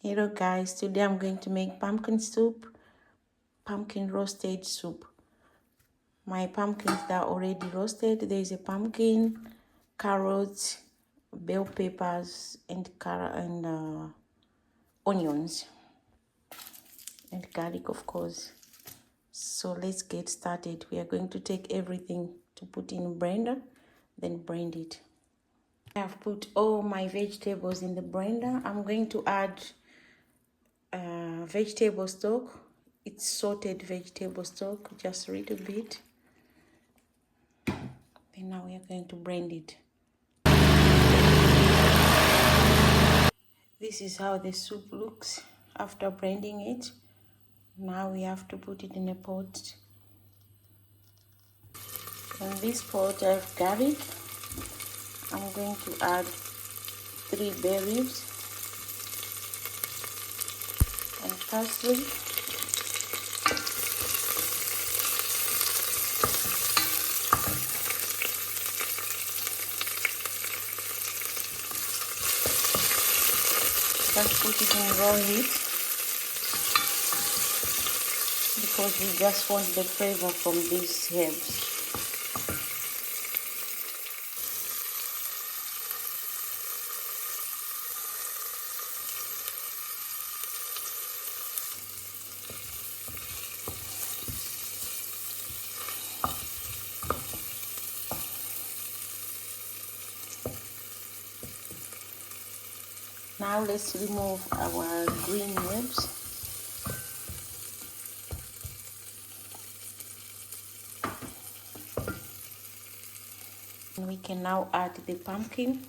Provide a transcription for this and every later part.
Hello guys, today I'm going to make pumpkin soup, pumpkin roasted soup. My pumpkins are already roasted. There is a pumpkin, carrots, bell peppers, and onions, and garlic of course. So let's get started. We are going to take everything to put in a blender, then blend it. I have put all my vegetables in the blender. I'm going to add vegetable stock. It's sauteed vegetable stock, just a little bit. And now we are going to blend it. This is how the soup looks after blending it. Now we have to put it in a pot. In this pot I have garlic. I'm going to add 3 bay leaves and parsley. Just put it in raw heat because we just want the flavor from these herbs. Now let's remove our green herbs. And we can now add the pumpkin.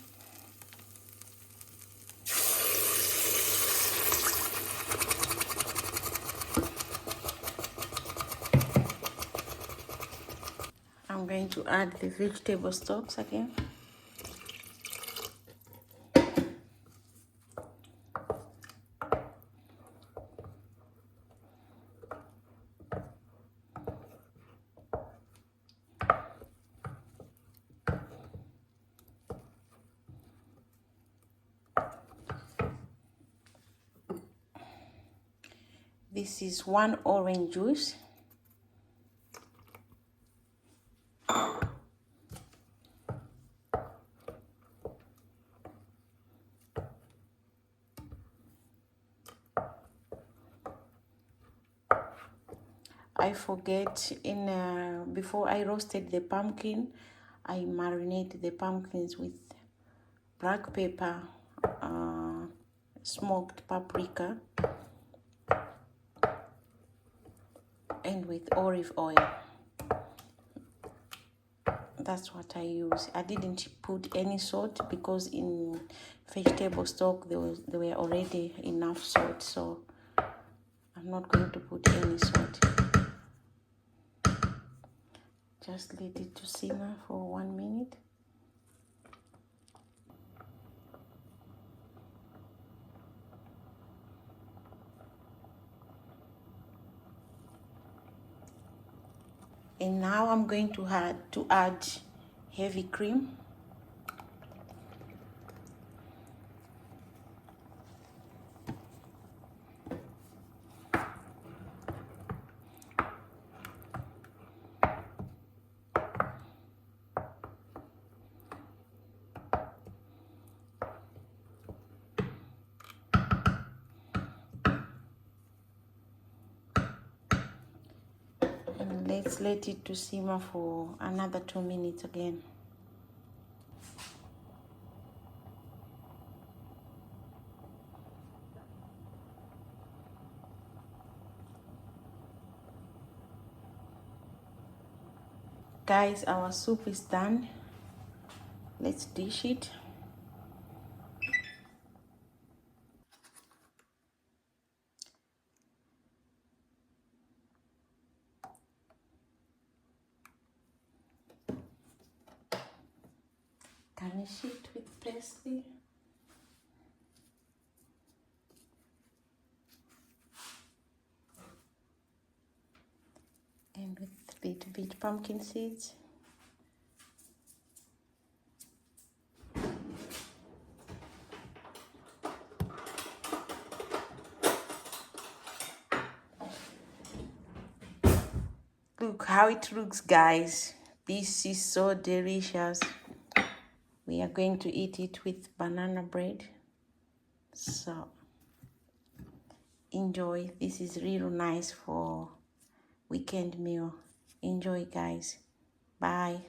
I'm going to add the vegetable stocks again. This is 1 orange juice. I forget before I roasted the pumpkin, I marinate the pumpkins with black pepper, smoked paprika, and with olive oil. That's what I use. I didn't put any salt because in vegetable stock there were already enough salt, so I'm not going to put any salt. Just let it to simmer for 1 minute. And now I'm going to add heavy cream. And let's let it to simmer for another 2 minutes again. Guys, our soup is done. Let's dish it. Garnish it with parsley. And with a little bit pumpkin seeds. Look how it looks, guys. This is so delicious. We are going to eat it with banana bread. So enjoy. This is real nice for weekend meal. Enjoy, guys. Bye.